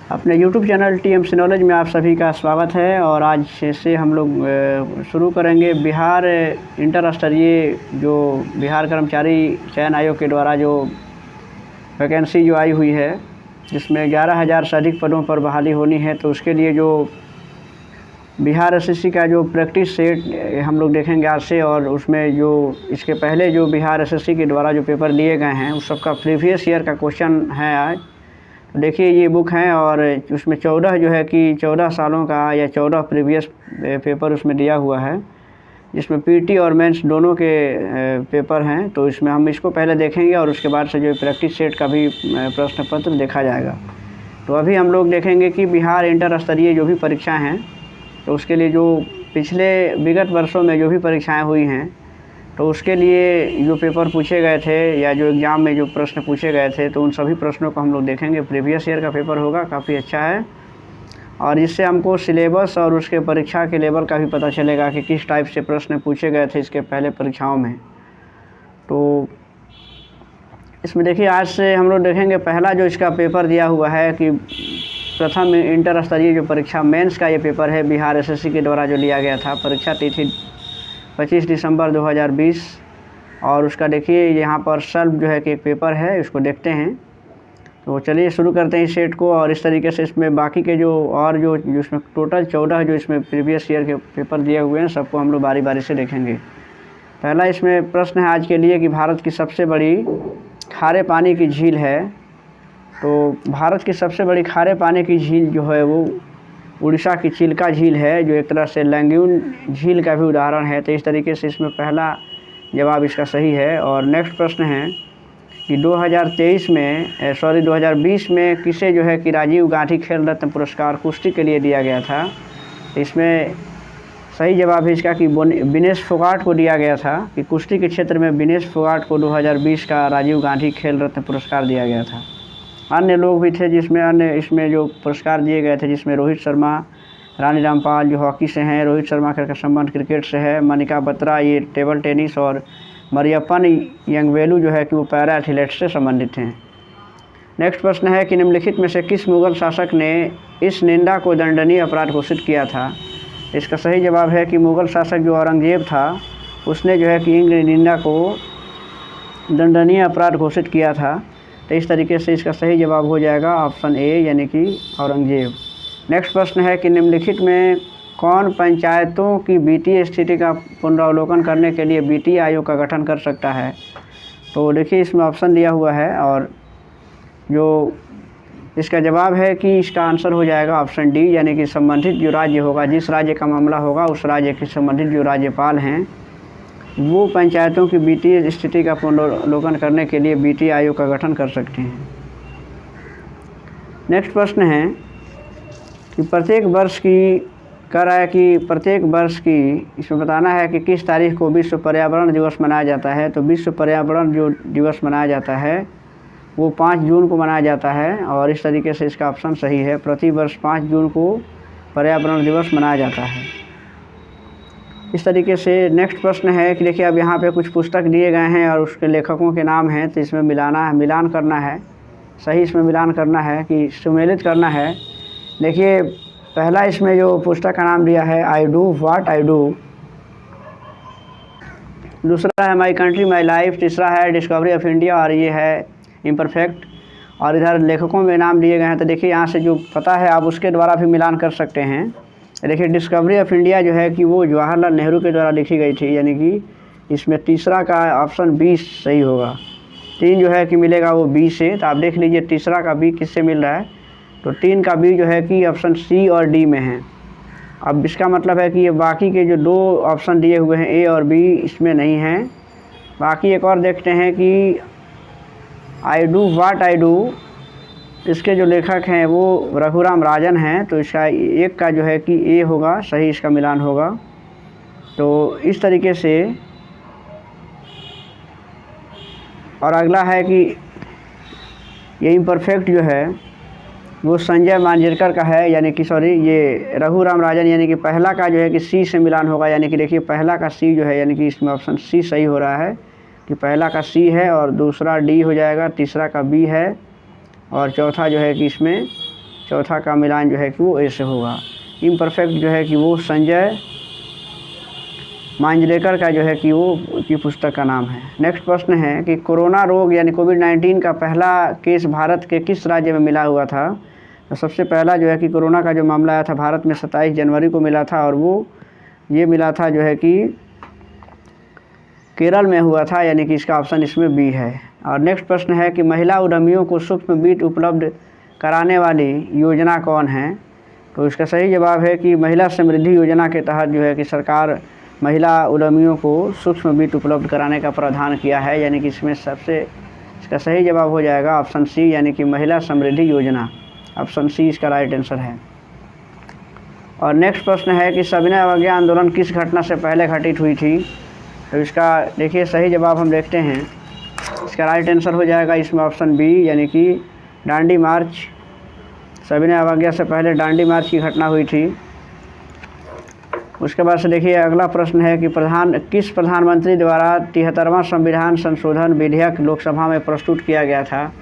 अपने YouTube channel TMC knowledge में आप सभी का स्वागत है। और आज से हम लोग शुरू करेंगे बिहार इंटर स्तरीय जो बिहार कर्मचारी चयन आयोग के द्वारा जो वैकेंसी जो आई हुई है, जिसमें 11,000 से अधिक पदों पर बहाली होनी है। तो उसके लिए जो बिहार SSC का जो प्रैक्टिस सेट हम लोग देखेंगे आज से, और उसमें जो इसके पहले जो बिहार SSC के द्वारा जो पेपर लिए गए हैं उस सब का प्रीवियस ईयर का क्वेश्चन है आज। देखिए ये बुक है और उसमें 14 जो है कि 14 सालों का या 14 प्रीवियस पेपर उसमें दिया हुआ है, जिसमें PT और मेंस दोनों के पेपर हैं। तो इसमें हम इसको पहले देखेंगे और उसके बाद से जो प्रैक्टिस सेट का भी प्रश्न पत्र देखा जाएगा। तो अभी हम लोग देखेंगे कि बिहार इंटर स्तरीय जो भी परीक्षाएँ हैं, तो उसके लिए जो पिछले विगत वर्षों में जो भी परीक्षाएँ हुई हैं, तो उसके लिए जो पेपर पूछे गए थे या जो एग्ज़ाम में जो प्रश्न पूछे गए थे, तो उन सभी प्रश्नों को हम लोग देखेंगे। प्रीवियस ईयर का पेपर होगा, काफ़ी अच्छा है, और इससे हमको सिलेबस और उसके परीक्षा के लेवल का भी पता चलेगा कि किस टाइप से प्रश्न पूछे गए थे इसके पहले परीक्षाओं में। तो इसमें देखिए आज से हम लोग देखेंगे पहला जो इसका पेपर दिया हुआ है कि प्रथम इंटर स्तरीय जो परीक्षा मेंस का ये पेपर है, बिहार SSC के द्वारा जो लिया गया था। परीक्षा तिथि 25 दिसंबर 2020, और उसका देखिए यहाँ पर सल्व जो है कि एक पेपर है, इसको देखते हैं। तो चलिए शुरू करते हैं इस सेट को। और इस तरीके से इसमें बाकी के जो और जो इसमें टोटल 14 जो इसमें प्रीवियस ईयर के पेपर दिए हुए हैं, सबको हम लोग बारी बारी से देखेंगे। पहला इसमें प्रश्न है आज के लिए कि भारत की सबसे बड़ी खारे पानी की झील है। तो भारत की सबसे बड़ी खारे पानी की झील जो है वो उड़ीसा की चिल्का झील है, जो एक तरह से लैंगून झील का भी उदाहरण है। तो इस तरीके से इसमें पहला जवाब इसका सही है। और नेक्स्ट प्रश्न है कि 2020 में किसे जो है कि राजीव गांधी खेल रत्न पुरस्कार कुश्ती के लिए दिया गया था। इसमें सही जवाब है इसका कि विनेश फोगाट को दिया गया था, कि कुश्ती के क्षेत्र में विनेश फोगाट को 2020 का राजीव गांधी खेल रत्न पुरस्कार दिया गया था। अन्य लोग भी थे जिसमें अन्य इसमें जो पुरस्कार दिए गए थे, जिसमें रोहित शर्मा, रानी रामपाल जो हॉकी से हैं, रोहित शर्मा का संबंध क्रिकेट से है, मनिका बत्रा ये टेबल टेनिस, और मरियप्पन यंगवेलू जो है कि वो पैरा एथलेटिक्स से संबंधित हैं। नेक्स्ट प्रश्न है कि निम्नलिखित में से किस मुग़ल शासक ने इस निंदा को दंडनीय अपराध घोषित किया था। इसका सही जवाब है कि मुग़ल शासक जो औरंगजेब था, उसने जो है कि इंग्र निंदा को दंडनीय अपराध घोषित किया था। तो इस तरीके से इसका सही जवाब हो जाएगा ऑप्शन ए, यानी कि औरंगजेब। नेक्स्ट प्रश्न है कि निम्नलिखित में कौन पंचायतों की वित्तीय स्थिति का पुनरावलोकन करने के लिए वित्तीय आयोग का गठन कर सकता है। तो देखिए इसमें ऑप्शन दिया हुआ है, और जो इसका जवाब है कि इसका आंसर हो जाएगा ऑप्शन डी, यानी कि संबंधित जो राज्य होगा, जिस राज्य का मामला होगा उस राज्य के संबंधित जो राज्यपाल हैं, वो पंचायतों की वित्तीय स्थिति का पुनरावलोकन करने के लिए वित्तीय आयोग का गठन कर सकते हैं। नेक्स्ट प्रश्न है कि प्रत्येक वर्ष की इसमें बताना है कि किस तारीख को विश्व पर्यावरण दिवस मनाया जाता है। तो विश्व पर्यावरण जो दिवस मनाया जाता है वो 5 जून को मनाया जाता है, और इस तरीके से इसका ऑप्शन सही है। प्रति वर्ष 5 जून को पर्यावरण दिवस मनाया जाता है। इस तरीके से नेक्स्ट प्रश्न है कि देखिए अब यहाँ पे कुछ पुस्तक दिए गए हैं और उसके लेखकों के नाम हैं, तो इसमें मिलान करना है, सही इसमें मिलान करना है कि सुमेलित करना है। देखिए पहला इसमें जो पुस्तक का नाम दिया है I do what I do, दूसरा है माई कंट्री माई लाइफ, तीसरा है डिस्कवरी ऑफ इंडिया, और ये है इम्परफेक्ट। और इधर लेखकों में नाम दिए गए हैं, तो देखिए यहाँ से जो पता है आप उसके द्वारा भी मिलान कर सकते हैं। देखिए डिस्कवरी ऑफ इंडिया जो है कि वो जवाहरलाल नेहरू के द्वारा लिखी गई थी, यानी कि इसमें तीसरा का ऑप्शन बी सही होगा। 3 जो है कि मिलेगा वो बी से, तो आप देख लीजिए तीसरा का बी किससे मिल रहा है। तो 3 का बी जो है कि ऑप्शन सी और डी में है। अब इसका मतलब है कि ये बाकी के जो 2 ऑप्शन दिए हुए हैं ए और बी, इसमें नहीं हैं। बाकी एक और देखते हैं कि I do what I do, इसके जो लेखक हैं वो रघुराम राजन हैं। तो इसका एक का जो है कि ए होगा, सही इसका मिलान होगा। तो इस तरीके से, और अगला है कि ये इम्परफेक्ट जो है वो संजय मांजरेकर का है, यानी कि सॉरी ये रघुराम राजन, यानी कि पहला का जो है कि सी से मिलान होगा। यानी कि देखिए पहला का सी जो है, यानी कि इसमें ऑप्शन सी सही हो रहा है कि पहला का सी है, और दूसरा डी हो जाएगा, तीसरा का बी है, और चौथा जो है कि इसमें चौथा का मिलान जो है कि वो ए से होगा। इम्परफेक्ट जो है कि वो संजय मांजरेकर का जो है कि वो की पुस्तक का नाम है। नेक्स्ट प्रश्न है कि कोरोना रोग यानी कोविड-19 का पहला केस भारत के किस राज्य में मिला हुआ था? तो सबसे पहला जो है कि कोरोना का जो मामला आया था भारत में 27 जनवरी को मिला था, और वो ये मिला था जो है कि केरल में हुआ था, यानी कि इसका ऑप्शन इसमें बी है। और नेक्स्ट प्रश्न है कि महिला उद्यमियों को सूक्ष्म वित्त उपलब्ध कराने वाली योजना कौन है? तो इसका सही जवाब है कि महिला समृद्धि योजना के तहत जो है कि सरकार महिला उद्यमियों को सूक्ष्म वित्त उपलब्ध कराने का प्रावधान किया है, यानी कि इसमें सबसे इसका सही जवाब हो जाएगा ऑप्शन सी, यानी कि महिला समृद्धि योजना। ऑप्शन सी इसका राइट आंसर है। और नेक्स्ट प्रश्न है कि सविनय अवज्ञा आंदोलन किस घटना से पहले घटित हुई थी? तो इसका देखिए सही जवाब हम देखते हैं, इसका राइट आंसर हो जाएगा इसमें ऑप्शन बी, यानी कि दांडी मार्च। सविनय अवज्ञा से पहले दांडी मार्च की घटना हुई थी। उसके बाद से देखिए अगला प्रश्न है कि किस प्रधानमंत्री द्वारा 73वां संविधान संशोधन विधेयक लोकसभा में प्रस्तुत किया गया था?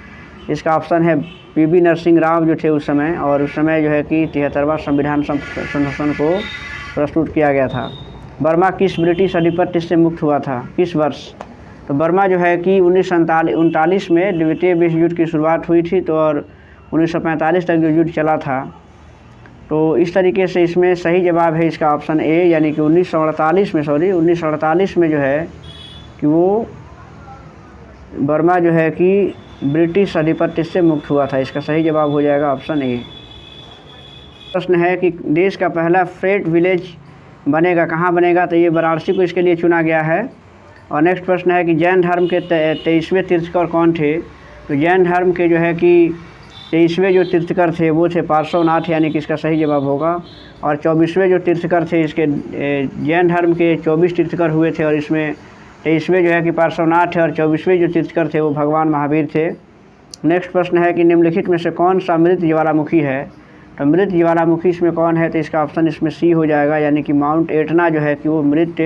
इसका ऑप्शन है पीवी नरसिंह राव जो थे उस समय, और उस समय जो है कि 73वां संविधान संशोधन को प्रस्तुत किया गया था। बर्मा किस ब्रिटिश अधिपत्य से मुक्त हुआ था, किस वर्ष? तो बर्मा जो है कि 1939 में द्वितीय विश्व युद्ध की शुरुआत हुई थी, तो और 1945 तक जो युद्ध चला था। तो इस तरीके से इसमें सही जवाब है इसका ऑप्शन ए, यानी कि 1948 में जो है कि वो बर्मा जो है कि ब्रिटिश अधिपत्य से मुक्त हुआ था। इसका सही जवाब हो जाएगा ऑप्शन ए। प्रश्न है कि देश का पहला फ्रेट विलेज बनेगा, कहाँ बनेगा? तो ये वाराणसी को इसके लिए चुना गया है। और नेक्स्ट प्रश्न है कि जैन धर्म के 23वें तीर्थकर कौन थे? तो जैन धर्म के जो है कि 23वें जो तीर्थकर थे वो थे पार्श्वनाथ, यानी कि इसका सही जवाब होगा। और 24वें जो तीर्थकर थे, इसके जैन धर्म के 24 तीर्थकर हुए थे, और इसमें 23वें जो है कि पार्श्वनाथ थे, और 24वें जो तीर्थकर थे वो भगवान महावीर थे। नेक्स्ट प्रश्न है कि निम्नलिखित में से कौन सा मृत ज्वालामुखी है? तो मृत ज्वालामुखी इसमें कौन है? तो इसका ऑप्शन इसमें सी हो जाएगा, यानी कि माउंट एटना जो है कि वो मृत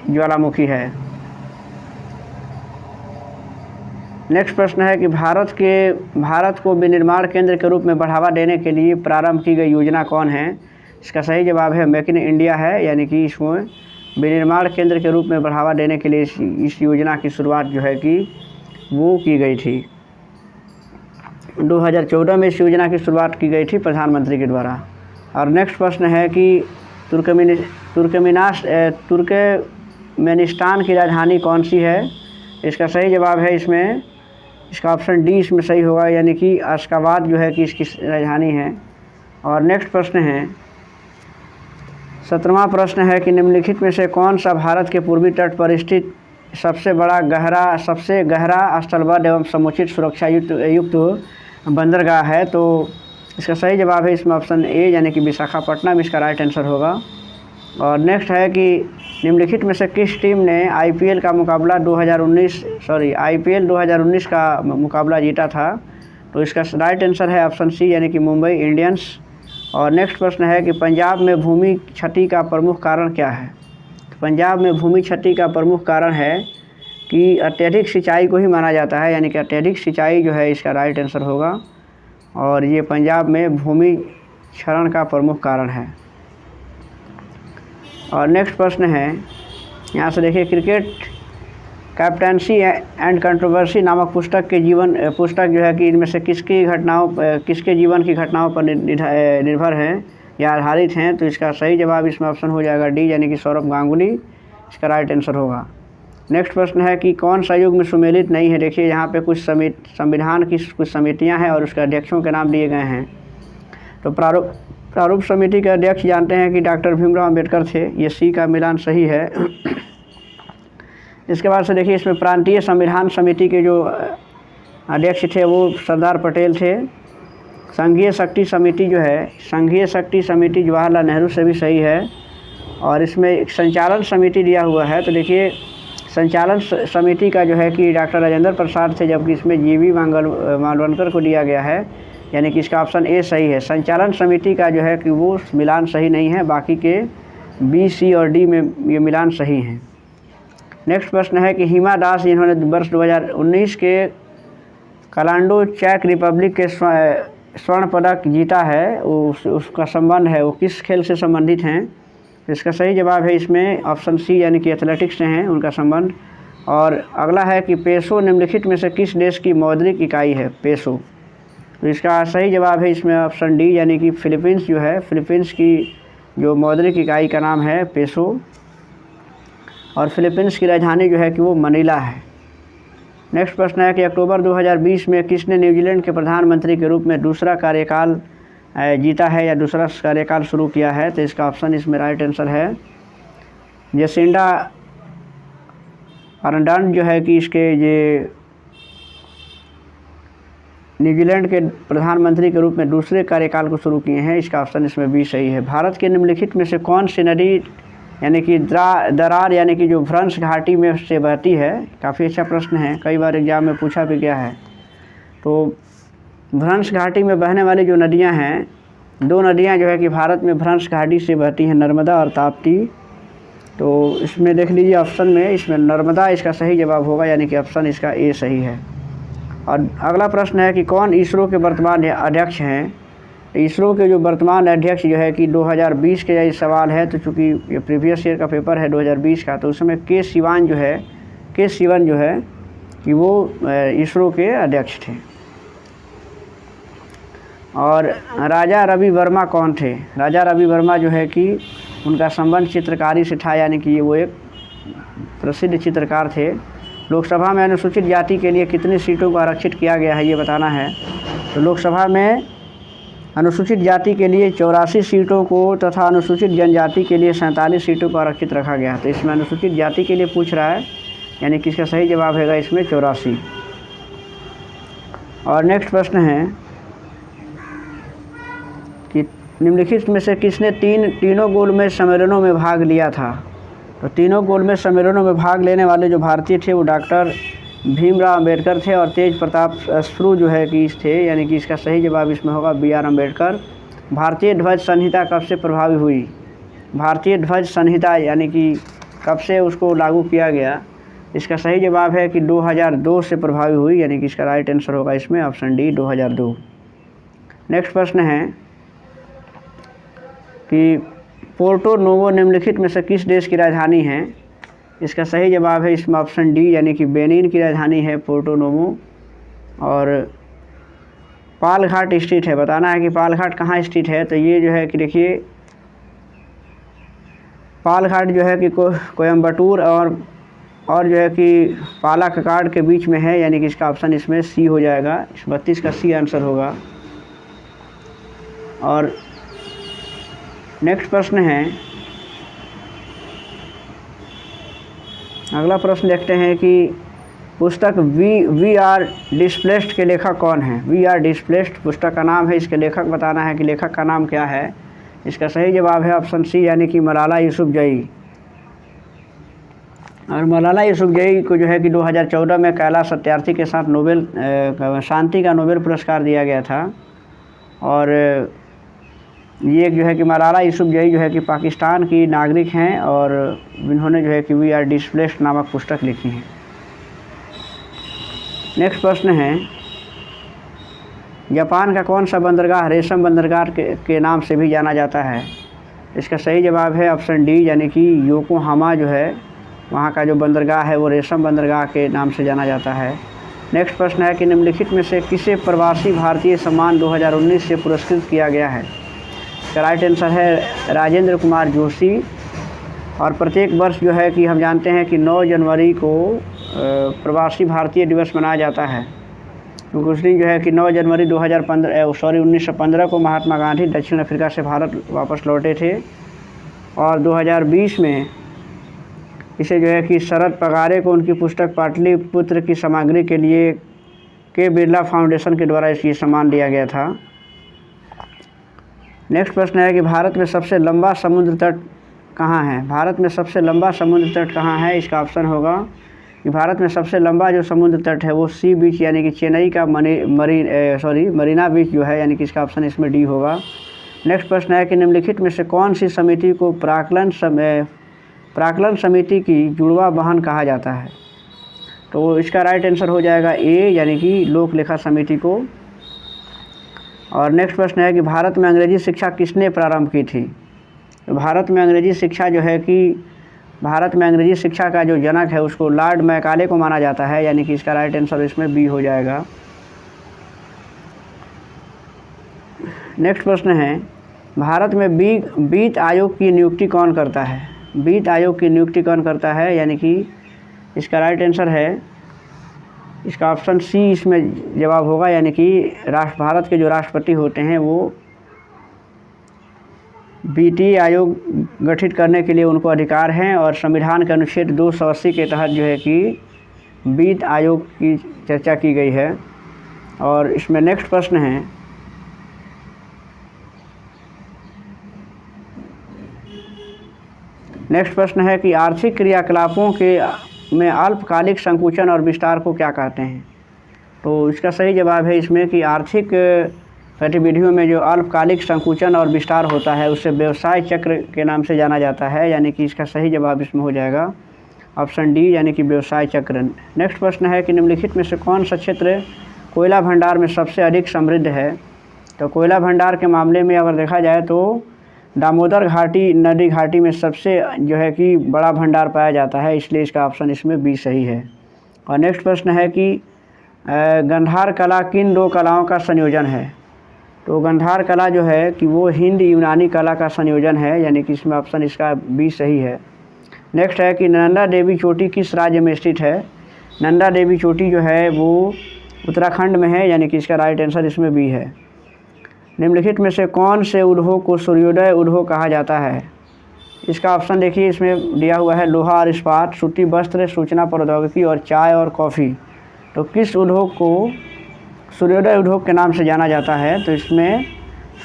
ज्वालामुखी है। नेक्स्ट प्रश्न है कि भारत को विनिर्माण केंद्र के रूप में बढ़ावा देने के लिए प्रारंभ की गई योजना कौन है? इसका सही जवाब है मेक इन इंडिया है, यानी कि इसमें विनिर्माण केंद्र के रूप में बढ़ावा देने के लिए इस योजना की शुरुआत जो है कि वो की गई थी। 2014 में इस योजना की शुरुआत की गई थी प्रधानमंत्री के द्वारा। और नेक्स्ट प्रश्न है कि तुर्कमेनिस्तान की राजधानी कौन सी है? इसका सही जवाब है इसमें इसका ऑप्शन डी इसमें सही होगा, यानी कि अशकाबाद जो है कि इसकी राजधानी है। और नेक्स्ट प्रश्न है 17वां प्रश्न है कि निम्नलिखित में से कौन सा भारत के पूर्वी तट पर स्थित सबसे गहरा स्थलबद्ध एवं समुचित सुरक्षा युक्त बंदरगाह है? तो इसका सही जवाब है इसमें ऑप्शन ए, यानी कि विशाखापट्टनम इसका राइट आंसर होगा। और नेक्स्ट है कि निम्नलिखित में से किस टीम ने आईपीएल 2019 का मुकाबला जीता था? तो इसका राइट आंसर है ऑप्शन सी, यानी कि मुंबई इंडियंस। और नेक्स्ट प्रश्न है कि पंजाब में भूमि क्षति का प्रमुख कारण क्या है? पंजाब में भूमि क्षति का प्रमुख कारण है कि अत्यधिक सिंचाई को ही माना जाता है, यानी कि अत्यधिक सिंचाई जो है इसका राइट आंसर होगा। और ये पंजाब में भूमि क्षरण का प्रमुख कारण है। और नेक्स्ट प्रश्न है यहाँ से देखिए क्रिकेट कैप्टेंसी एंड कंट्रोवर्सी नामक पुस्तक जो है कि इनमें से किसके जीवन की घटनाओं पर निर्भर है या आधारित हैं? तो इसका सही जवाब इसमें ऑप्शन हो जाएगा डी, यानी कि सौरभ गांगुली इसका राइट आंसर होगा। नेक्स्ट प्रश्न है कि कौन सा युग में सुमेलित नहीं है? देखिए यहाँ पे कुछ संविधान की कुछ समितियाँ हैं और उसके अध्यक्षों के नाम दिए गए हैं। तो प्रारूप समिति के अध्यक्ष जानते हैं कि डॉक्टर भीमराव अंबेडकर थे, ये सी का मिलान सही है। इसके बाद से देखिए इसमें प्रांतीय संविधान समिति के जो अध्यक्ष थे वो सरदार पटेल थे। संघीय शक्ति समिति जवाहरलाल नेहरू से भी सही है। और इसमें एक संचालन समिति दिया हुआ है, तो देखिए संचालन समिति का जो है कि डॉक्टर राजेंद्र प्रसाद थे, जबकि इसमें जीवी मालवणकर को दिया गया है, यानी कि इसका ऑप्शन ए सही है। संचालन समिति का जो है कि वो मिलान सही नहीं है, बाकी के बी, सी और डी में ये मिलान सही हैं। नेक्स्ट प्रश्न है कि हिमा दास जिन्होंने वर्ष 2019 के कलांडो चेक रिपब्लिक के स्वर्ण पदक जीता है उसका संबंध है वो किस खेल से संबंधित हैं? इसका सही जवाब है इसमें ऑप्शन सी यानी कि एथलेटिक्स से हैं उनका संबंध। और अगला है कि पेसो निम्नलिखित में से किस देश की मौद्रिक इकाई है? पेसो, तो इसका सही जवाब है इसमें ऑप्शन डी यानी कि फिलीपींस जो है, फिलीपींस की जो मौद्रिक इकाई का नाम है पेसो। और फिलीपींस की राजधानी जो है कि वो मनीला है। नेक्स्ट प्रश्न है कि अक्टूबर 2020 में किसने न्यूजीलैंड के प्रधानमंत्री के रूप में दूसरा कार्यकाल जीता है या दूसरा कार्यकाल शुरू किया है? तो इसका ऑप्शन इसमें राइट आंसर है जेसिंडा अर्डर्न जो है कि इसके ये न्यूजीलैंड के प्रधानमंत्री के रूप में दूसरे कार्यकाल को शुरू किए हैं। इसका ऑप्शन इसमें बी सही है। भारत के निम्नलिखित में से कौन सी नदी यानी कि दरार यानी कि जो भ्रंश घाटी में से बहती है? काफ़ी अच्छा प्रश्न है, कई बार एग्जाम में पूछा भी गया है। तो भ्रंश घाटी में बहने वाली जो नदियां हैं, दो नदियां जो है कि भारत में भ्रंश घाटी से बहती हैं, नर्मदा और ताप्ती। तो इसमें देख लीजिए ऑप्शन में इसमें नर्मदा इसका सही जवाब होगा यानी कि ऑप्शन इसका ए सही है। और अगला प्रश्न है कि कौन इसरो के वर्तमान अध्यक्ष हैं? इसरो के जो वर्तमान अध्यक्ष जो है कि 2020 के ये सवाल है, तो चूँकि ये प्रीवियस ईयर का पेपर है 2020 का, तो उसमें के सिवान जो है कि वो इसरो के अध्यक्ष थे। और राजा रवि वर्मा कौन थे? राजा रवि वर्मा जो है कि उनका संबंध चित्रकारी से था यानी कि वो एक प्रसिद्ध चित्रकार थे। लोकसभा में अनुसूचित जाति के लिए कितनी सीटों को आरक्षित किया गया है ये बताना है। तो लोकसभा में अनुसूचित जाति के लिए 84 सीटों को तथा अनुसूचित जनजाति के लिए 47 सीटों को आरक्षित रखा गया। तो इसमें अनुसूचित जाति के लिए पूछ रहा है यानी कि इसका सही जवाब है इसमें 84। और नेक्स्ट प्रश्न है कि निम्नलिखित में से किसने तीनों गोलमेज सम्मेलनों में भाग लिया था? तो तीनों गोलमेज सम्मेलनों में भाग लेने वाले जो भारतीय थे वो डॉक्टर भीमराव अंबेडकर थे और तेज प्रताप स्प्रू जो है कि थे यानी कि इसका सही जवाब इसमें होगा बी आर अम्बेडकर। भारतीय ध्वज संहिता कब से प्रभावी हुई? भारतीय ध्वज संहिता यानी कि कब से उसको लागू किया गया? इसका सही जवाब है कि 2002 से प्रभावी हुई यानी कि इसका राइट आंसर होगा इसमें ऑप्शन डी 2002। नेक्स्ट प्रश्न है कि पोर्टो नोवो निम्नलिखित में से किस देश की राजधानी है? इसका सही जवाब है इसमें ऑप्शन डी यानी कि बेनिन की राजधानी है पोर्टो नोवो। और पालघाट स्थित है, बताना है कि पालघाट कहाँ स्थित है। तो ये जो है कि देखिए पालघाट जो है कि कोयम्बटूर और जो है कि पालाक्काड़ के बीच में है यानी कि इसका ऑप्शन इसमें सी हो जाएगा। 32 का सी आंसर होगा। और नेक्स्ट प्रश्न है, अगला प्रश्न देखते हैं कि पुस्तक वी आर डिस्प्लेस्ड के लेखक कौन है? वी आर डिस्प्लेस्ड पुस्तक का नाम है, इसके लेखक बताना है कि लेखक का नाम क्या है। इसका सही जवाब है ऑप्शन सी यानी कि मलाला यूसुफजई। और मलाला यूसुफजई को जो है कि 2014 में कैलाश सत्यार्थी के साथ नोबेल शांति का नोबेल पुरस्कार दिया गया था। और ये जो है कि मलाला यूसुफजई जो है कि पाकिस्तान की नागरिक हैं और इन्होंने जो है कि वी आर डिस्प्लेस्ड नामक पुस्तक लिखी है। नेक्स्ट प्रश्न है, जापान का कौन सा बंदरगाह रेशम बंदरगाह के नाम से भी जाना जाता है? इसका सही जवाब है ऑप्शन डी यानी कि योकोहामा जो है वहाँ का जो बंदरगाह है वो रेशम बंदरगाह के नाम से जाना जाता है। नेक्स्ट प्रश्न है कि निम्नलिखित में से किसे प्रवासी भारतीय सम्मान 2019 से पुरस्कृत किया गया है? इसका राइट आंसर है राजेंद्र कुमार जोशी। और प्रत्येक वर्ष जो है कि हम जानते हैं कि 9 जनवरी को प्रवासी भारतीय दिवस मनाया जाता है। क्योंकि उस दिन जो है कि 9 जनवरी 1915 को महात्मा गांधी दक्षिण अफ्रीका से भारत वापस लौटे थे। और 2020 में इसे जो है कि शरद पगारे को उनकी पुस्तक पाटलिपुत्र की सामग्री के लिए के बिरला फाउंडेशन के द्वारा ये सम्मान दिया गया था। नेक्स्ट प्रश्न है कि भारत में सबसे लंबा समुद्र तट कहाँ है? भारत में सबसे लंबा समुद्र तट कहाँ है? इसका ऑप्शन होगा कि भारत में सबसे लंबा जो समुद्र तट है वो सी बीच यानी कि चेन्नई का मरीना बीच जो है यानी कि इसका ऑप्शन इसमें डी होगा। नेक्स्ट प्रश्न है कि निम्नलिखित में से कौन सी समिति को प्राक्कलन समिति की जुड़वा बहन कहा जाता है? तो इसका राइट आंसर हो जाएगा ए यानी कि लोक लेखा समिति को। और नेक्स्ट प्रश्न है कि भारत में अंग्रेजी शिक्षा किसने प्रारंभ की थी। तो भारत में अंग्रेजी शिक्षा जो है कि भारत में अंग्रेजी शिक्षा का जो जनक है उसको लॉर्ड मैकाले को माना जाता है, यानी कि इसका राइट आंसर इसमें बी हो जाएगा। नेक्स्ट प्रश्न है भारत में वित्त आयोग की नियुक्ति कौन करता है। वित्त आयोग की नियुक्ति कौन करता है, यानी कि इसका राइट आंसर है इसका ऑप्शन सी इसमें जवाब होगा, यानी कि भारत के जो राष्ट्रपति होते हैं वो वित्तीय आयोग गठित करने के लिए उनको अधिकार हैं और संविधान के अनुच्छेद 280 के तहत जो है कि वित्त आयोग की चर्चा की गई है। और इसमें नेक्स्ट प्रश्न है कि आर्थिक क्रियाकलापों के में अल्पकालिक संकुचन और विस्तार को क्या कहते हैं। तो इसका सही जवाब है इसमें कि आर्थिक गतिविधियों में जो अल्पकालिक संकुचन और विस्तार होता है उसे व्यवसाय चक्र के नाम से जाना जाता है, यानी कि इसका सही जवाब इसमें हो जाएगा ऑप्शन डी, यानी कि व्यवसाय चक्र। नेक्स्ट प्रश्न है कि निम्नलिखित में से कौन सा क्षेत्र कोयला भंडार में सबसे अधिक समृद्ध है। तो कोयला भंडार के मामले में अगर देखा जाए तो दामोदर घाटी नदी घाटी में सबसे जो है कि बड़ा भंडार पाया जाता है, इसलिए इसका ऑप्शन इसमें बी सही है। और नेक्स्ट प्रश्न है कि गंधार कला किन दो कलाओं का संयोजन है। तो गंधार कला जो है कि वो हिंद यूनानी कला का संयोजन है, यानी कि इसमें ऑप्शन इसका बी सही है। नेक्स्ट है कि नंदा देवी चोटी किस राज्य में स्थित है। नंदा देवी चोटी जो है वो उत्तराखंड में है, यानी कि इसका राइट आंसर इसमें बी है। निम्नलिखित में से कौन से उद्योग को सूर्योदय उद्योग कहा जाता है। इसका ऑप्शन देखिए इसमें दिया हुआ है लोहा और इस्पात, सूती वस्त्र, सूचना प्रौद्योगिकी और चाय और कॉफ़ी। तो किस उद्योग को सूर्योदय उद्योग के नाम से जाना जाता है। तो इसमें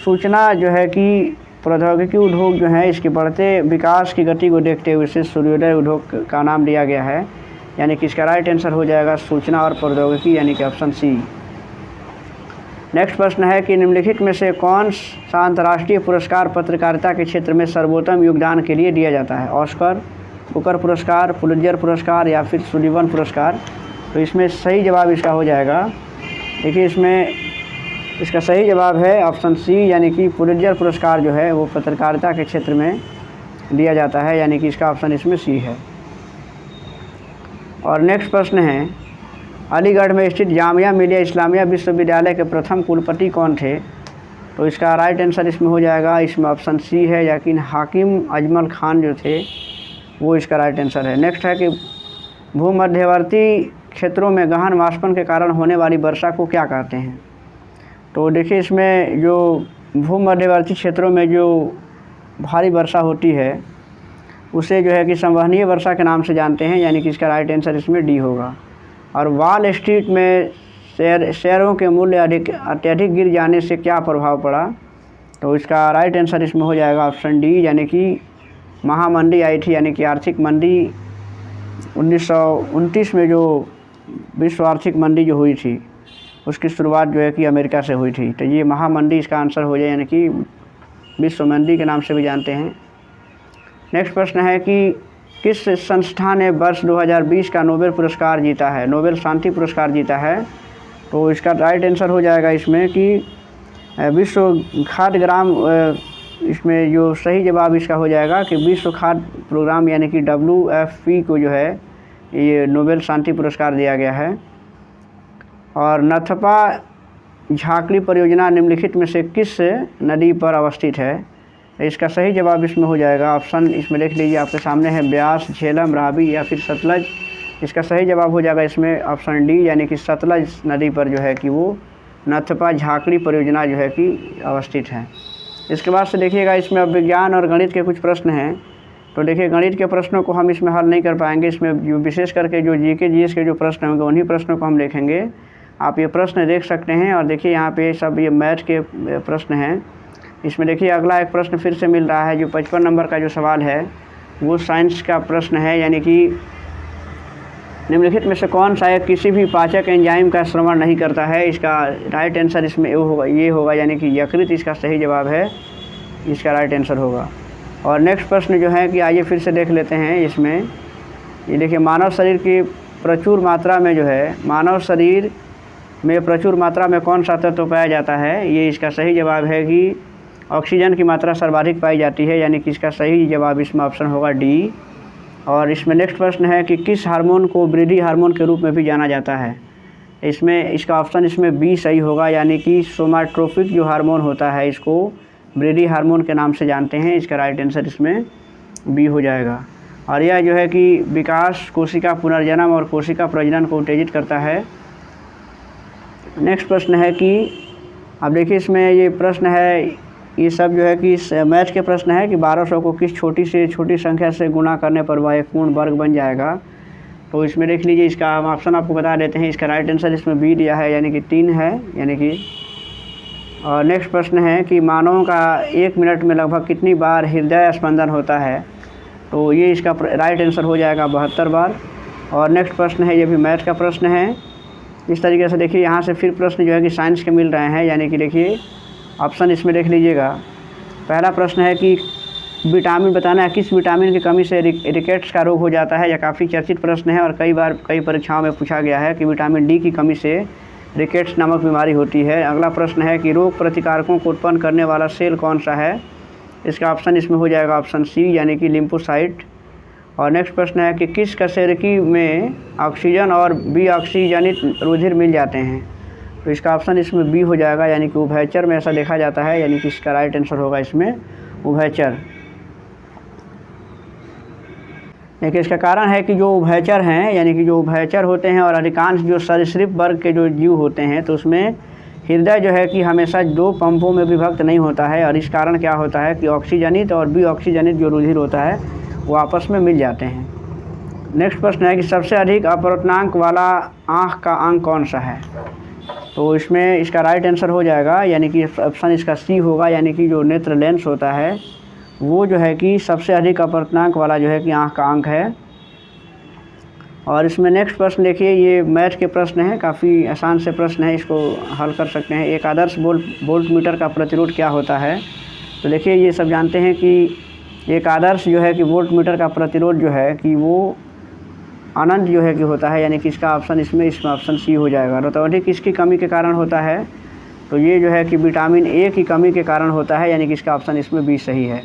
सूचना जो है कि प्रौद्योगिकी उद्योग जो है इसके बढ़ते विकास की गति को देखते हुए इसे सूर्योदय उद्योग का नाम दिया गया है, यानी कि इसका राइट आंसर हो जाएगा सूचना और प्रौद्योगिकी, यानी कि ऑप्शन सी। नेक्स्ट प्रश्न है कि निम्नलिखित में से कौन सा अंतर्राष्ट्रीय पुरस्कार पत्रकारिता के क्षेत्र में सर्वोत्तम योगदान के लिए दिया जाता है। ऑस्कर, बुकर पुरस्कार, पुलित्जर पुरस्कार या फिर सुलिवन पुरस्कार। तो इसमें सही जवाब इसका हो जाएगा, देखिए इसमें इसका सही जवाब है ऑप्शन सी, यानी कि पुलित्जर पुरस्कार जो है वो पत्रकारिता के क्षेत्र में दिया जाता है, यानी कि इसका ऑप्शन इसमें सी है। और नेक्स्ट प्रश्न है अलीगढ़ में स्थित जामिया मिलिया इस्लामिया विश्वविद्यालय के प्रथम कुलपति कौन थे। तो इसका राइट आंसर इसमें हो जाएगा, इसमें ऑप्शन सी है, यानी हाकिम अजमल खान जो थे वो इसका राइट आंसर है। नेक्स्ट है कि भूमध्यवर्ती क्षेत्रों में गहन वाष्पन के कारण होने वाली वर्षा को क्या कहते हैं। तो देखिए इसमें जो भूमध्यवर्ती क्षेत्रों में जो भारी वर्षा होती है उसे जो है कि संवहनीय वर्षा के नाम से जानते हैं, यानी कि इसका राइट आंसर इसमें डी होगा। और वॉल स्ट्रीट में शेयरों के मूल्य अत्यधिक गिर जाने से क्या प्रभाव पड़ा। तो इसका राइट आंसर इसमें हो जाएगा ऑप्शन डी, यानी कि महामंदी आई थी, यानी कि आर्थिक मंदी 1929 में जो विश्व आर्थिक मंदी जो हुई थी उसकी शुरुआत जो है कि अमेरिका से हुई थी। तो ये महामंदी इसका आंसर हो जाए, यानी कि विश्व मंदी के नाम से भी जानते हैं। नेक्स्ट प्रश्न है कि किस संस्था ने वर्ष 2020 का नोबेल पुरस्कार जीता है, नोबेल शांति पुरस्कार जीता है। तो इसका राइट आंसर हो जाएगा इसमें कि विश्व खाद्य ग्राम, इसमें जो सही जवाब इसका हो जाएगा कि विश्व खाद्य प्रोग्राम, यानी कि WFP को जो है ये नोबेल शांति पुरस्कार दिया गया है। और नथपा झाकड़ी परियोजना निम्नलिखित में से किस नदी पर अवस्थित है। इसका सही जवाब इसमें हो जाएगा ऑप्शन इसमें देख लीजिए आपके सामने है ब्यास, झेलम, रावी या फिर सतलज। इसका सही जवाब हो जाएगा इसमें ऑप्शन डी, यानी कि सतलज नदी पर जो है कि वो नथपा झाकड़ी परियोजना जो है कि अवस्थित है। इसके बाद से देखिएगा इसमें अब विज्ञान और गणित के कुछ प्रश्न हैं। तो देखिए गणित के प्रश्नों को हम इसमें हल नहीं कर पाएंगे, इसमें जो विशेष करके जो GK GS के जो प्रश्न होंगे उन्हीं प्रश्नों को हम देखेंगे। आप ये प्रश्न देख सकते हैं और देखिए यहाँ पे सब ये मैथ के प्रश्न हैं। इसमें देखिए अगला एक प्रश्न फिर से मिल रहा है, जो 55 नंबर का जो सवाल है वो साइंस का प्रश्न है, यानी कि निम्नलिखित में से कौन सा एक किसी भी पाचक एंजाइम का श्रवण नहीं करता है। इसका राइट आंसर इसमें ये होगा, यानी कि यकृत इसका सही जवाब है, इसका राइट आंसर होगा। और नेक्स्ट प्रश्न जो है कि आइए फिर से देख लेते हैं। इसमें ये देखिए मानव शरीर की प्रचुर मात्रा में जो है मानव शरीर में प्रचुर मात्रा में कौन सा तत्व पाया जाता है? ये इसका सही जवाब है कि ऑक्सीजन की मात्रा सर्वाधिक पाई जाती है, यानी कि इसका सही जवाब इसमें ऑप्शन होगा डी। और इसमें नेक्स्ट प्रश्न है कि किस हार्मोन को वृद्धि हार्मोन के रूप में भी जाना जाता है? इसमें इसका ऑप्शन इसमें बी सही होगा, यानी कि सोमाट्रोपिक जो हार्मोन होता है इसको वृद्धि हार्मोन के नाम से जानते हैं। इसका राइट आंसर इसमें बी हो जाएगा। और यह जो है कि विकास, कोशिका पुनर्जन्म और कोशिका प्रजनन को उत्तेजित करता है। नेक्स्ट प्रश्न है कि अब देखिए इसमें ये प्रश्न है, ये सब जो है कि मैथ के प्रश्न है कि 1200 को किस छोटी से छोटी संख्या से गुणा करने पर वह एक पूर्ण वर्ग बन जाएगा। तो इसमें देख लीजिए, इसका हम ऑप्शन आपको बता देते हैं। इसका राइट आंसर इसमें बी दिया है, यानी कि 3 है, यानी कि। और नेक्स्ट प्रश्न है कि मानव का 1 मिनट में लगभग कितनी बार हृदय स्पंदन होता है? तो ये इसका राइट आंसर हो जाएगा 72 बार। और नेक्स्ट प्रश्न है, ये भी मैथ का प्रश्न है। इस तरीके से देखिए यहाँ से फिर प्रश्न जो है कि साइंस के मिल रहे हैं, यानी कि देखिए ऑप्शन इसमें देख लीजिएगा। पहला प्रश्न है कि विटामिन बताना है, किस विटामिन की कमी से रिकेट्स का रोग हो जाता है। यह काफ़ी चर्चित प्रश्न है और कई बार कई परीक्षाओं में पूछा गया है कि विटामिन डी की कमी से रिकेट्स नामक बीमारी होती है। अगला प्रश्न है कि रोग प्रतिकारकों को उत्पन्न करने वाला सेल कौन सा है? इसका ऑप्शन इसमें हो जाएगा ऑप्शन सी, यानी कि लिम्फोसाइट। और नेक्स्ट प्रश्न है कि किस कशेरुकी में ऑक्सीजन और विऑक्सीजनित रुधिर मिल जाते हैं? तो इसका ऑप्शन इसमें बी हो जाएगा, यानी कि उभयचर में ऐसा देखा जाता है, यानी कि इसका राइट आंसर होगा इसमें उभयचर। देखिए इसका कारण है कि जो उभयचर हैं, यानी कि जो उभयचर होते हैं और अधिकांश जो सरीसृप वर्ग के जो जीव होते हैं, तो उसमें हृदय जो है कि हमेशा 2 पंपों में विभक्त नहीं होता है। और इस कारण क्या होता है कि ऑक्सीजनित और विऑक्सीजनित जो रुधिर होता है वो आपस में मिल जाते हैं। नेक्स्ट प्रश्न है कि सबसे अधिक अपवर्तनांक वाला आँख का अंग कौन सा है? तो इसमें इसका राइट आंसर हो जाएगा, यानी कि ऑप्शन इसका सी होगा, यानी कि जो नेत्र लेंस होता है वो जो है कि सबसे अधिक अपवर्तनांक वाला जो है कि आँख का अंग है। और इसमें नेक्स्ट प्रश्न देखिए, ये मैथ के प्रश्न है, काफ़ी आसान से प्रश्न है, इसको हल कर सकते हैं। एक आदर्श वोल्ट मीटर का प्रतिरोध क्या होता है? तो देखिए ये सब जानते हैं कि एक आदर्श जो है कि वोल्ट मीटर का प्रतिरोध जो है कि वो अनंत जो है कि होता है, यानी कि इसका ऑप्शन इसमें ऑप्शन सी हो जाएगा। रतौंधी किसकी कमी के कारण होता है? तो ये जो है कि विटामिन ए की कमी के कारण होता है, यानी कि इसका ऑप्शन इसमें बी सही है।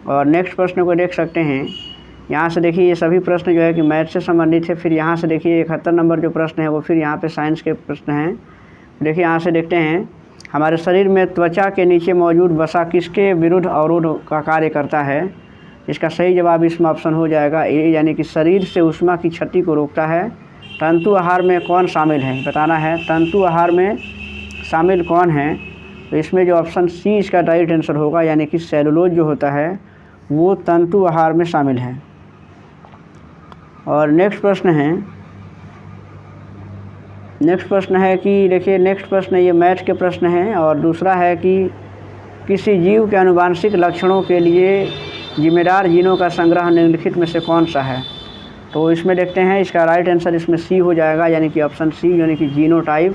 और नेक्स्ट प्रश्न को देख सकते हैं, यहाँ से देखिए ये सभी प्रश्न जो है कि मैथ से संबंधित है। फिर यहाँ से देखिए 71 नंबर जो प्रश्न है वो फिर यहाँ पे साइंस के प्रश्न हैं। देखिए यहाँ से देखते हैं, हमारे शरीर में त्वचा के नीचे मौजूद वसा किसके विरुद्ध अवरोध का कार्य करता है? इसका सही जवाब इसमें ऑप्शन हो जाएगा ए, यानी कि शरीर से ऊष्मा की क्षति को रोकता है। तंतु आहार में कौन शामिल है? बताना है तंतु आहार में शामिल कौन है? तो इसमें जो ऑप्शन सी इसका राइट आंसर होगा, यानी कि सेलुलोज जो होता है वो तंतु आहार में शामिल है। और नेक्स्ट प्रश्न है कि देखिए नेक्स्ट प्रश्न ये मैथ के प्रश्न हैं। और दूसरा है कि किसी जीव के आनुवांशिक लक्षणों के लिए जिम्मेदार जीनों का संग्रह निम्नलिखित में से कौन सा है? तो इसमें देखते हैं, इसका राइट आंसर इसमें सी हो जाएगा, यानी कि ऑप्शन सी, यानी कि जीनोटाइप।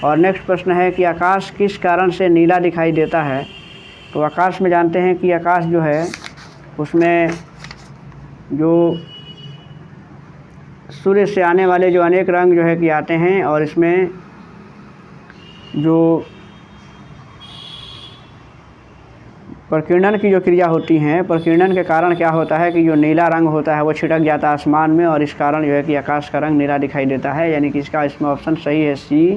और नेक्स्ट प्रश्न है कि आकाश किस कारण से नीला दिखाई देता है? तो आकाश में जानते हैं कि आकाश जो है उसमें जो सूर्य से आने वाले जो अनेक रंग जो है कि आते हैं, और इसमें जो प्रकीर्णन की जो क्रिया होती है, प्रकीर्णन के कारण क्या होता है कि जो नीला रंग होता है वो छिटक जाता है आसमान में, और इस कारण जो है कि आकाश का रंग नीला दिखाई देता है, यानी कि इसका इसमें ऑप्शन सही है सी,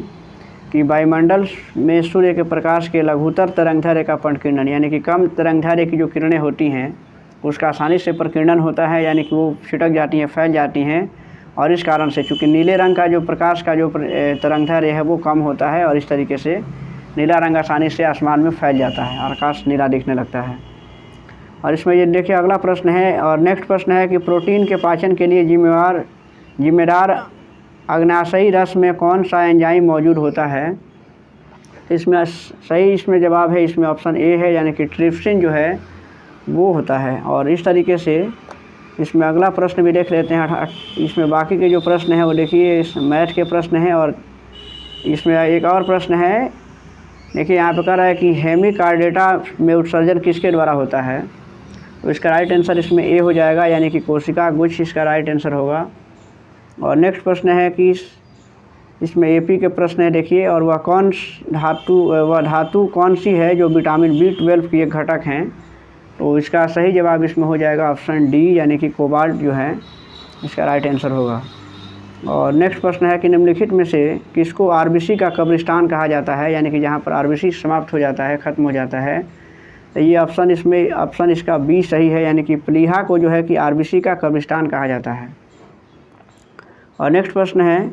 कि वायुमंडल में सूर्य के प्रकाश के लघुतर तरंगदैर्घ्य का प्रकीर्णन, यानी कि कम तरंगदैर्घ्य की जो किरणें होती हैं उसका आसानी से प्रकीर्णन होता है, यानी कि वो छिटक जाती हैं, फैल जाती हैं। और इस कारण से चूँकि नीले रंग का जो प्रकाश का जो तरंगदैर्घ्य है वो कम होता है, और इस तरीके से नीला रंग आसानी से आसमान में फैल जाता है, आकाश नीला दिखने लगता है। और इसमें ये देखिए अगला प्रश्न है, और नेक्स्ट प्रश्न है कि प्रोटीन के पाचन के लिए जिम्मेदार अग्न्याशयी रस में कौन सा एंजाइम मौजूद होता है? इसमें सही इसमें जवाब है इसमें ऑप्शन ए है, यानी कि ट्रिप्सिन जो है वो होता है। और इस तरीके से इसमें अगला प्रश्न भी देख लेते हैं। इसमें बाकी के जो प्रश्न हैं वो देखिए इस मैथ के प्रश्न हैं। और इसमें एक और प्रश्न है, देखिए यहाँ पे कह रहा है कि हेमिकार्डेटा में उत्सर्जन किसके द्वारा होता है? तो इसका राइट आंसर इसमें ए हो जाएगा, यानी कि कोशिका गुच्छ इसका राइट आंसर होगा। और नेक्स्ट प्रश्न है कि इसमें एपी के प्रश्न है देखिए, और वह धातु कौन सी है जो विटामिन B12 की एक घटक हैं। तो इसका सही जवाब इसमें हो जाएगा ऑप्शन डी, यानी कि कोबाल्ट जो है इसका राइट आंसर होगा। और नेक्स्ट प्रश्न है कि निम्नलिखित में से किसको आरबीसी का कब्रिस्तान कहा जाता है, यानी कि जहाँ पर आरबीसी समाप्त हो जाता है, ख़त्म हो जाता है। तो ये ऑप्शन इसका बी सही है, यानी कि प्लीहा को जो है कि आरबीसी का कब्रिस्तान कहा जाता है। और नेक्स्ट प्रश्न है,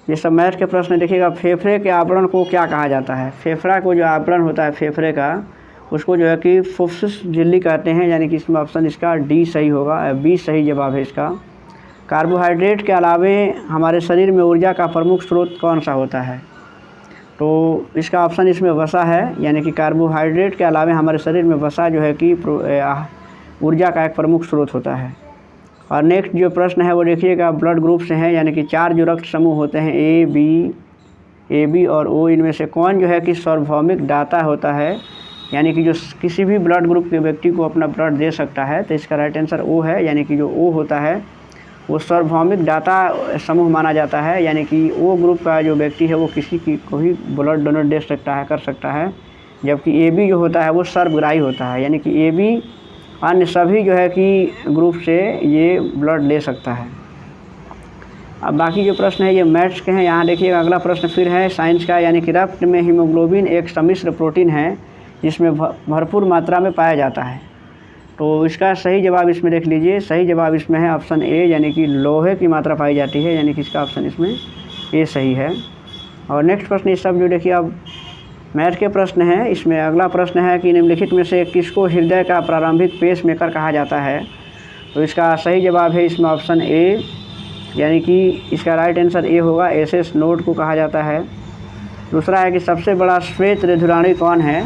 ये सब मैथ के प्रश्न देखिएगा, फेफड़े के आवरण को क्या कहा जाता है। फेफड़ा को जो आवरण होता है फेफड़े का, उसको जो है कि फुफ्फुस झिल्ली कहते हैं, यानी कि इसमें ऑप्शन इसका डी सही होगा, बी सही जवाब है इसका। कार्बोहाइड्रेट के अलावे हमारे शरीर में ऊर्जा का प्रमुख स्रोत कौन सा होता है। तो इसका ऑप्शन इसमें वसा है, यानी कि कार्बोहाइड्रेट के अलावे हमारे शरीर में वसा जो है कि ऊर्जा का एक प्रमुख स्रोत होता है। और नेक्स्ट जो प्रश्न है वो देखिएगा ब्लड ग्रुप से है, यानी कि 4 जो रक्त समूह होते हैं ए बी और ओ, इनमें से कौन जो है कि सार्वभौमिक दाता होता है, यानी कि जो किसी भी ब्लड ग्रुप के व्यक्ति को अपना ब्लड दे सकता है। तो इसका राइट आंसर ओ है, यानी कि जो ओ होता है वो सार्वभौमिक दाता समूह माना जाता है, यानी कि ओ ग्रुप का जो व्यक्ति है वो किसी को भी ब्लड डोनेट दे सकता है, कर सकता है। जबकि ए बी जो होता है वो सर्वग्राही होता है, यानी कि ए बी अन्य सभी जो है कि ग्रुप से ये ब्लड ले सकता है। अब बाकी जो प्रश्न है ये मैथ्स के हैं। यहाँ देखिएगा अगला प्रश्न फिर है साइंस का, यानी कि रक्त में हीमोग्लोबिन एक सम्मिश्र प्रोटीन है जिसमें भरपूर मात्रा में पाया जाता है। तो इसका सही जवाब इसमें देख लीजिए, सही जवाब इसमें है ऑप्शन ए, यानी कि लोहे की मात्रा पाई जाती है, यानी कि इसका ऑप्शन इसमें ए सही है। और नेक्स्ट प्रश्न ये सब जो देखिए अब मैथ के प्रश्न हैं। इसमें अगला प्रश्न है कि निम्नलिखित में से किसको हृदय का प्रारंभिक पेसमेकर कहा जाता है। तो इसका सही जवाब है इसमें ऑप्शन ए, यानी कि इसका राइट आंसर ए होगा, एसएस नोड को कहा जाता है। दूसरा है कि सबसे बड़ा श्वेत ऋधुराणी कौन है।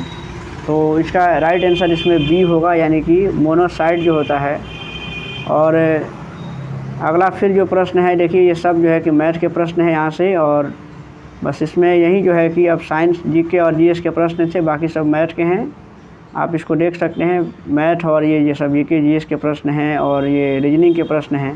तो इसका राइट आंसर इसमें बी होगा, यानी कि मोनोसाइट जो होता है। और अगला फिर जो प्रश्न है देखिए ये सब जो है कि मैथ के प्रश्न है यहाँ से, और बस इसमें यही जो है कि अब साइंस जीके और जीएस के प्रश्न थे, बाकी सब मैथ के हैं। आप इसको देख सकते हैं, मैथ और ये सब जीके जीएस के प्रश्न हैं और ये रीजनिंग के प्रश्न हैं।